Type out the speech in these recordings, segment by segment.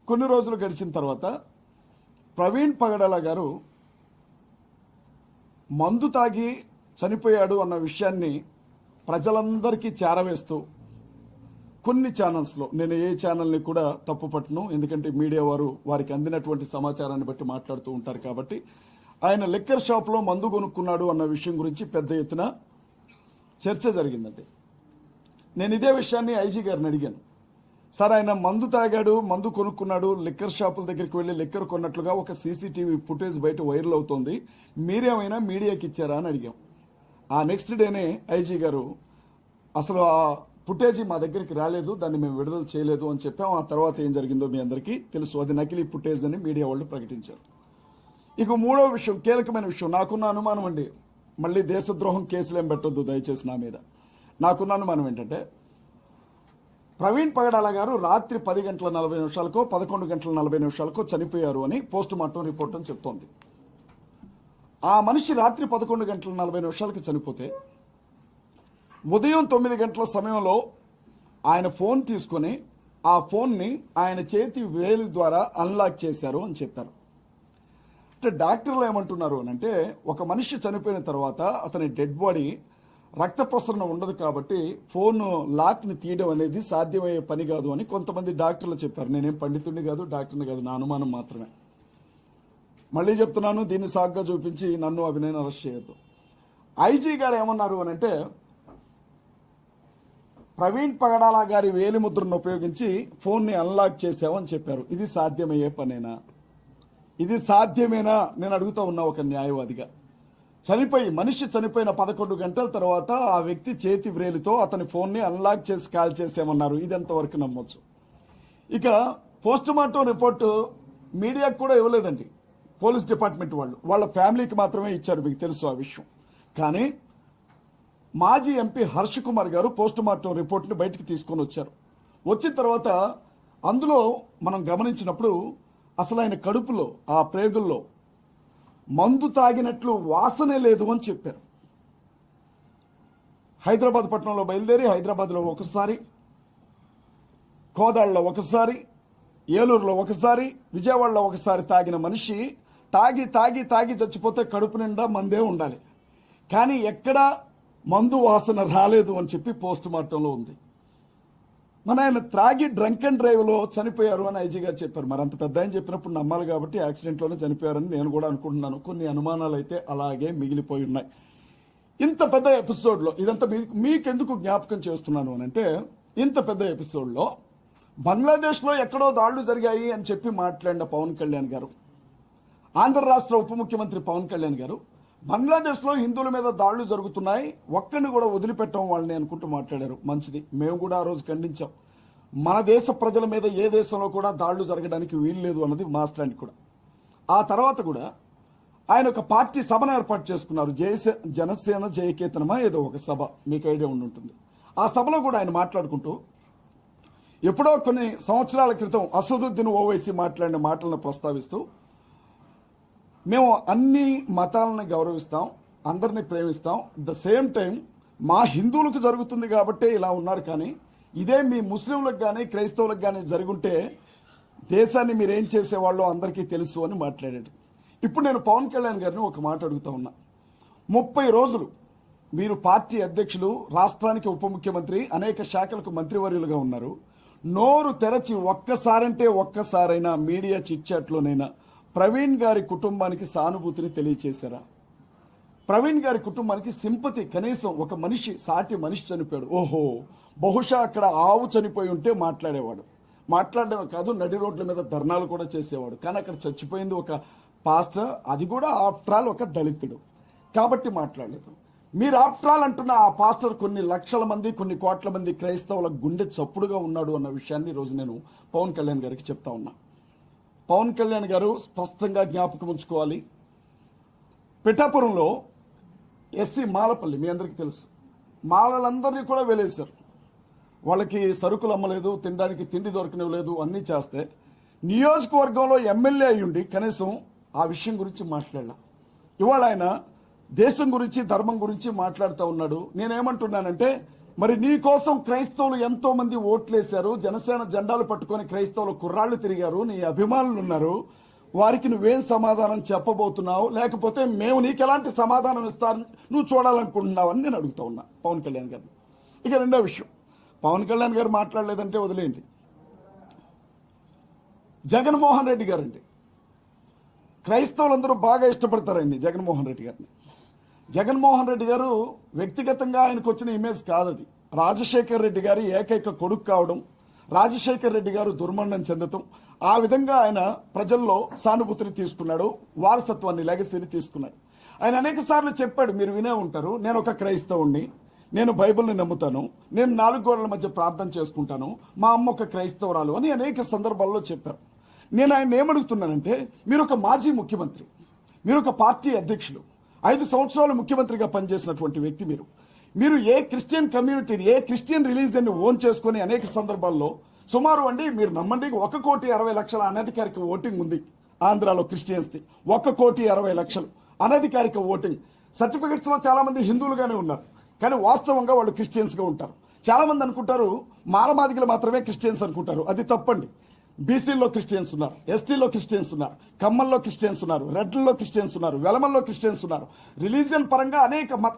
కొన్ని రోజులు గడిచిన తర్వాత ప్రవీణ్ పగడాల గారు మందు తాగి చనిపోయాడు అన్న విషయాన్ని ప్రజలందరికీ చేరవేస్తూ కొన్ని ఛానల్స్లో, నేను ఏ ఛానల్ని కూడా తప్పు పట్టను, ఎందుకంటే మీడియా వారు వారికి అందినటువంటి సమాచారాన్ని బట్టి మాట్లాడుతూ ఉంటారు కాబట్టి, ఆయన లిక్కర్ షాప్లో మందు కొనుక్కున్నాడు అన్న విషయం గురించి పెద్ద ఎత్తున చర్చ జరిగిందండి. నేను ఇదే విషయాన్ని ఐజీ గారిని అడిగాను. సార్, ఆయన మందు తాగాడు, మందు కొనుక్కున్నాడు, లిక్కర్ షాపుల దగ్గరికి వెళ్ళి లిక్కర్ కొన్నట్లుగా ఒక సీసీటీవీ ఫుటేజ్ బయట వైరల్ అవుతోంది, మీరేమైనా మీడియాకి ఇచ్చారా అని అడిగాం. ఆ నెక్స్ట్ డేనే ఐజీ గారు అసలు ఆ ఫుటేజీ మా దగ్గరికి రాలేదు, దాన్ని మేము విడుదల చేయలేదు అని చెప్పాం. ఆ తర్వాత ఏం జరిగిందో మీ అందరికీ తెలుసు, అది నకిలీ ఫుటేజ్ అని మీడియా వాళ్ళు ప్రకటించారు. ఇక మూడో విషయం, కీలకమైన విషయం, నాకున్న అనుమానం అండి, మళ్ళీ దేశద్రోహం కేసులు ఏం పెట్టొద్దు దయచేసి నా మీద. నాకున్న అనుమానం ఏంటంటే, ప్రవీణ్ పగడాల గారు రాత్రి 10:40 11:40 చనిపోయారు అని పోస్ట్ మార్టం రిపోర్ట్ అని చెప్తోంది. ఆ మనిషి రాత్రి 11:40 చనిపోతే ఉదయం 9 గంటల సమయంలో ఆయన ఫోన్ తీసుకుని ఆ ఫోన్ని ఆయన చేతి వేలు ద్వారా అన్లాక్ చేశారు అని చెప్పారు. అంటే డాక్టర్లు ఏమంటున్నారు అని అంటే, ఒక మనిషి చనిపోయిన తర్వాత అతని డెడ్ బాడీ రక్త ప్రసరణ ఉండదు కాబట్టి ఫోన్ లాక్ని తీయడం అనేది సాధ్యమయ్యే పని కాదు అని కొంతమంది డాక్టర్లు చెప్పారు. నేనేం పండితుడిని కాదు, డాక్టర్ని కాదు, నా అనుమానం మాత్రమే. మళ్ళీ చెప్తున్నాను, దీన్ని సాగ్గా చూపించి నన్ను అభినయను అరెస్ట్ చేయొద్దు. ఐజీ గారు ఏమన్నారు అని అంటే, ప్రవీణ్ పగడాల గారి వేలిముద్రను ఉపయోగించి ఫోన్ని అన్లాక్ చేశామని చెప్పారు. ఇది సాధ్యమయ్యే పనేనా? ఇది సాధ్యమేనా నేను అడుగుతా ఉన్నా ఒక న్యాయవాదిగా. మనిషి చనిపోయిన 11 గంటల తర్వాత ఆ వ్యక్తి చేతి వ్రేలితో అతని ఫోన్ని అన్లాక్ చేసి కాల్ చేసామన్నారు. ఇది ఎంతవరకు నమ్మొచ్చు? ఇక పోస్ట్ మార్టం రిపోర్టు మీడియాకు కూడా ఇవ్వలేదండి, పోలీస్ డిపార్ట్మెంట్ వాళ్ళు, వాళ్ళ ఫ్యామిలీకి మాత్రమే ఇచ్చారు, మీకు తెలుసు ఆ విషయం. కానీ మాజీ ఎంపీ హర్ష్ కుమార్ గారు పోస్ట్ మార్టం రిపోర్ట్ని బయటకు తీసుకొని వచ్చారు. వచ్చిన తర్వాత అందులో మనం గమనించినప్పుడు అసలు ఆయన కడుపులో, ఆ ప్రేగుల్లో మందు తాగినట్లు వాసనే లేదు అని చెప్పారు. హైదరాబాద్ పట్టణంలో బయలుదేరి హైదరాబాద్లో ఒకసారి, కోదాళ్ళలో ఒకసారి, ఏలూరులో ఒకసారి, విజయవాడలో ఒకసారి తాగిన మనిషి తాగి తాగి తాగి చచ్చిపోతే కడుపు నిండా మందే ఉండాలి, కానీ ఎక్కడా మందు వాసన రాలేదు అని చెప్పి పోస్ట్ మార్టంలో ఉంది. మన ఆయన త్రాగి డ్రంక్ అండ్ డ్రైవ్లో చనిపోయారు అని ఐజీ గారు చెప్పారు. మరి అంత పెద్ద ఆయన చెప్పినప్పుడు నమ్మాలి కాబట్టి యాక్సిడెంట్లోనే చనిపోయారని నేను కూడా అనుకుంటున్నాను. కొన్ని అనుమానాలు అయితే అలాగే మిగిలిపోయి ఉన్నాయి. ఇంత పెద్ద ఎపిసోడ్లో ఇదంతా మీకెందుకు జ్ఞాపకం చేస్తున్నాను అని అంటే, ఇంత పెద్ద ఎపిసోడ్లో బంగ్లాదేశ్లో ఎక్కడో దాళ్లు జరిగాయి అని చెప్పి మాట్లాడిన పవన్ కళ్యాణ్ గారు, ఆంధ్ర రాష్ట్ర ఉప ముఖ్యమంత్రి పవన్ కళ్యాణ్ గారు, బంగ్లాదేశ్లో హిందువుల మీద దాళ్లు జరుగుతున్నాయి, ఒక్కడిని కూడా వదిలిపెట్టం వాళ్ళని అనుకుంటూ మాట్లాడారు. మంచిది, మేము కూడా ఆ రోజు ఖండించాం. మన దేశ ప్రజల మీద ఏ దేశంలో కూడా దాళ్లు జరగడానికి వీల్లేదు అన్నది మా స్టాండ్ కూడా. ఆ తర్వాత కూడా ఆయన ఒక పార్టీ సభను ఏర్పాటు చేసుకున్నారు, జనసేన జయకేతనమా ఏదో ఒక సభ, మీకు ఐడియా ఉండుంటుంది. ఆ సభలో కూడా ఆయన మాట్లాడుకుంటూ ఎప్పుడో కొన్ని సంవత్సరాల క్రితం అసదుద్దీన్ ఓవైసీ మాట్లాడిన మాటలను ప్రస్తావిస్తూ, మేము అన్ని మతాలను గౌరవిస్తాం, అందరినీ ప్రేమిస్తాం, ద సేమ్ టైం మా హిందువులకు జరుగుతుంది కాబట్టి ఇలా ఉన్నారు, కానీ ఇదే మీ ముస్లింలకు కానీ క్రైస్తవులకు కానీ జరుగుంటే దేశాన్ని మీరేం చేసేవాళ్ళో అందరికీ తెలుసు అని మాట్లాడాడు. ఇప్పుడు నేను పవన్ కళ్యాణ్ గారిని ఒక మాట అడుగుతా ఉన్నా. 30 రోజులు మీరు పార్టీ అధ్యక్షులు, రాష్ట్రానికి ఉప ముఖ్యమంత్రి, అనేక శాఖలకు మంత్రివర్యులుగా ఉన్నారు. నోరు తెరచి ఒక్కసారంటే ఒక్కసారైనా మీడియా చిట్చాట్లోనైనా ప్రవీణ్ గారి కుటుంబానికి సానుభూతిని తెలియచేశారా? ప్రవీణ్ గారి కుటుంబానికి సింపతి, కనీసం ఒక మనిషి, సాటి మనిషి చనిపోయాడు, ఓహో బహుశా అక్కడ ఆవు చనిపోయి ఉంటే మాట్లాడేవాడు. మాట్లాడడమే కాదు, నడి రోడ్ల మీద ధర్నాలు కూడా చేసేవాడు. కానీ అక్కడ చచ్చిపోయింది ఒక పాస్టర్, అది కూడా ఆఫ్టర్ ఆల్ ఒక దళితుడు కాబట్టి మాట్లాడలేదు. మీరు ఆఫ్టర్ ఆల్ అంటున్న ఆ పాస్టర్ కొన్ని లక్షల మంది, కొన్ని కోట్ల మంది క్రైస్తవుల గుండె చప్పుడుగా ఉన్నాడు అన్న విషయాన్ని ఈరోజు నేను పవన్ కళ్యాణ్ గారికి చెప్తా ఉన్నా. పవన్ కళ్యాణ్ గారు స్పష్టంగా జ్ఞాపకం ఉంచుకోవాలి. పిఠాపురంలో ఎస్సీ మాలపల్లి, మీ అందరికీ తెలుసు, మాలలందరినీ కూడా వెలేశారు. వాళ్ళకి సరుకులు అమ్మలేదు, తినడానికి తిండి దొరకనివ్వలేదు, అన్నీ చేస్తే నియోజకవర్గంలో ఎమ్మెల్యే అయ్యుండి కనీసం ఆ విషయం గురించి మాట్లాడలా. ఇవాళ ఆయన దేశం గురించి, ధర్మం గురించి మాట్లాడుతూ ఉన్నాడు. నేనేమంటున్నానంటే, మరి నీ కోసం క్రైస్తవులు ఎంతో మంది ఓట్లేశారు, జనసేన జెండాలు పట్టుకొని క్రైస్తవులు కుర్రాళ్ళు తిరిగారు, నీ అభిమానులు ఉన్నారు. వారికి నువ్వేం సమాధానం చెప్పబోతున్నావు, లేకపోతే మేము నీకు ఎలాంటి సమాధానం ఇస్తారని నువ్వు చూడాలనుకుంటున్నావు అని నేను అడుగుతా ఉన్నా పవన్ కళ్యాణ్ గారిని. ఇక రెండో విషయం, పవన్ కళ్యాణ్ గారు మాట్లాడలేదంటే వదిలేయండి. జగన్మోహన్ రెడ్డి గారండి, క్రైస్తవులందరూ బాగా ఇష్టపడతారండి జగన్మోహన్ రెడ్డి గారిని. జగన్మోహన్ రెడ్డి గారు వ్యక్తిగతంగా ఆయనకు వచ్చిన ఇమేజ్ కాదది. రాజశేఖర్ రెడ్డి గారి ఏకైక కొడుకు కావడం, రాజశేఖర్ రెడ్డి గారు దుర్మరణం చెందటం, ఆ విధంగా ఆయన ప్రజల్లో సానుభూతిని తీసుకున్నాడు, వారసత్వాన్ని లెగసీని తీసుకున్నాడు. ఆయన అనేక సార్లు చెప్పాడు, మీరు వినే ఉంటారు, నేను ఒక క్రైస్తవుణ్ణి, నేను బైబిల్ని నమ్ముతాను, నేను 4 గోడల మధ్య ప్రార్థన చేసుకుంటాను, మా అమ్మ ఒక క్రైస్తవురాలు అని అనేక సందర్భాల్లో చెప్పారు. నేను ఆయన ఏమడుగుతున్నానంటే, మీరు ఒక మాజీ ముఖ్యమంత్రి, మీరు ఒక పార్టీ అధ్యక్షులు, 5 సంవత్సరాలు ముఖ్యమంత్రిగా పనిచేసినటువంటి వ్యక్తి మీరు ఏ క్రిస్టియన్ కమ్యూనిటీని, ఏ క్రిస్టియన్ రిలీజియన్ ఓన్ చేసుకుని అనేక సందర్భాల్లో సుమారు అండి, మీరు నమ్మండి, 1,60,00,000 అనధికారిక ఓటింగ్ ఉంది ఆంధ్రాలో క్రిస్టియన్స్ ది. 1,60,00,000 అనధికారిక ఓటింగ్. సర్టిఫికెట్స్ లో చాలా మంది హిందువులుగానే ఉన్నారు, కానీ వాస్తవంగా వాళ్ళు క్రిస్టియన్స్ గా ఉంటారు. చాలా మంది అనుకుంటారు మాలమాదిగలు మాత్రమే క్రిస్టియన్స్ అనుకుంటారు, అది తప్పండి. బీసీల్లో క్రిస్టియన్స్ ఉన్నారు, ఎస్టీలో క్రిస్టియన్స్ ఉన్నారు, కమ్మల్లో క్రిస్టియన్స్ ఉన్నారు, రెడ్లలో క్రిస్టియన్స్ ఉన్నారు, వెలమల్లో క్రిస్టియన్స్ ఉన్నారు, రిలీజియన్ పరంగా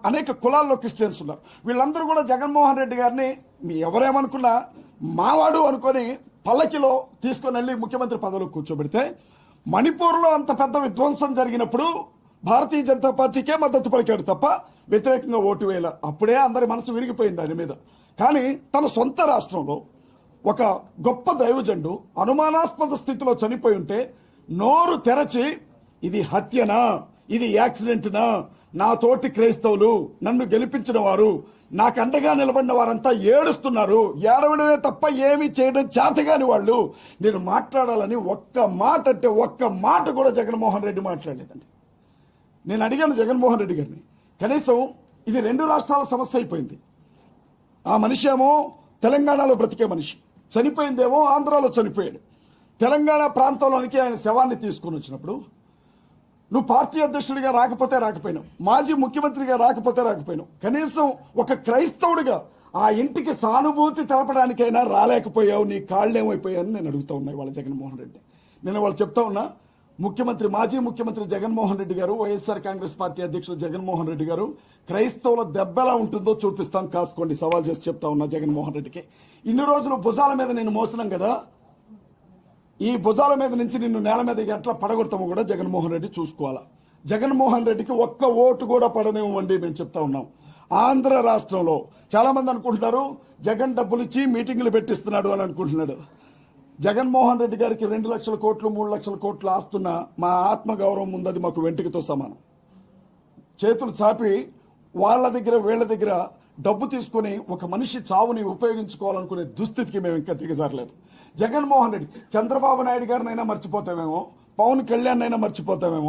అనేక కులాల్లో క్రిస్టియన్స్ ఉన్నారు. వీళ్ళందరూ కూడా జగన్మోహన్ రెడ్డి గారిని ఎవరేమనుకున్నా మావాడు అనుకొని పల్లకిలో తీసుకొని వెళ్ళి ముఖ్యమంత్రి పదవిలో కూర్చోబెడితే, మణిపూర్లో అంత పెద్ద విధ్వంసం జరిగినప్పుడు భారతీయ జనతా పార్టీకే మద్దతు పలికాడు తప్ప వ్యతిరేకంగా ఓటు వేయాల. అప్పుడే అందరి మనసు విరిగిపోయింది ఆయన మీద. కానీ తన సొంత రాష్ట్రంలో ఒక గొప్ప దైవజండు అనుమానాస్పద స్థితిలో చనిపోయి ఉంటే నోరు తెరచి, ఇది హత్యనా, ఇది యాక్సిడెంట్నా, నా తోటి క్రైస్తవులు, నన్ను గెలిపించిన వారు, నాకు అండగా నిలబడిన వారంతా ఏడుస్తున్నారు, ఏడవడమే తప్ప ఏమీ చేయడం చేతగాని వాళ్ళు, నేను మాట్లాడాలని ఒక్క మాట కూడా జగన్మోహన్ రెడ్డి మాట్లాడలేదండి. నేను అడిగాను జగన్మోహన్ రెడ్డి గారిని, కనీసం ఇది 2 రాష్ట్రాల సమస్య అయిపోయింది. ఆ మనిషి ఏమో తెలంగాణలో బ్రతికే మనిషి, చనిపోయిందేమో ఆంధ్రాలో చనిపోయాడు. తెలంగాణ ప్రాంతంలోనికి ఆయన శవాన్ని తీసుకుని వచ్చినప్పుడు, నువ్వు పార్టీ అధ్యక్షుడిగా రాకపోయినావు, మాజీ ముఖ్యమంత్రిగా రాకపోయినావు, కనీసం ఒక క్రైస్తవుడిగా ఆ ఇంటికి సానుభూతి తెలపడానికైనా రాలేకపోయావు, నీ కాళ్ళేమైపోయాయని నేను అడుగుతా ఉన్నాయి వాళ్ళ జగన్మోహన్ రెడ్డి. నేను వాళ్ళు చెప్తా ఉన్నా, మాజీ ముఖ్యమంత్రి జగన్మోహన్ రెడ్డి గారు, వైఎస్ఆర్ కాంగ్రెస్ పార్టీ అధ్యక్షుడు జగన్మోహన్ రెడ్డి గారు, క్రైస్తవుల దెబ్బ ఎలా ఉంటుందో చూపిస్తాం, కాసుకోండి, సవాల్ చేసి చెప్తా ఉన్నా జగన్మోహన్ రెడ్డికి. ఇన్ని రోజులు భుజాల మీద నేను మోసినాం కదా, ఈ భుజాల మీద నుంచి నిన్ను నేల మీద ఎట్లా పడగొడతామో కూడా జగన్మోహన్ రెడ్డి చూసుకోవాలా. జగన్మోహన్ రెడ్డికి ఒక్క ఓటు కూడా పడనివ్వండి మేము చెప్తా ఉన్నాం. ఆంధ్ర రాష్ట్రంలో చాలా మంది అనుకుంటున్నారు జగన్ డబ్బులు ఇచ్చి మీటింగులు పెట్టిస్తున్నాడు అని అనుకుంటున్నాడు. జగన్మోహన్ రెడ్డి గారికి 2 లక్షల కోట్లు 3 లక్షల కోట్లు ఆస్తున్న మా ఆత్మగౌరవం ఉందది మాకు వెంటికితో సమానం. చేతులు చాపి వాళ్ళ దగ్గర వీళ్ళ దగ్గర డబ్బు తీసుకుని ఒక మనిషి చావుని ఉపయోగించుకోవాలనుకునే దుస్థితికి మేము ఇంకా దిగజారలేదు. జగన్మోహన్ రెడ్డి, చంద్రబాబు నాయుడు గారినైనా మర్చిపోతామేమో, పవన్ కళ్యాణ్ అయినా మర్చిపోతామేమో,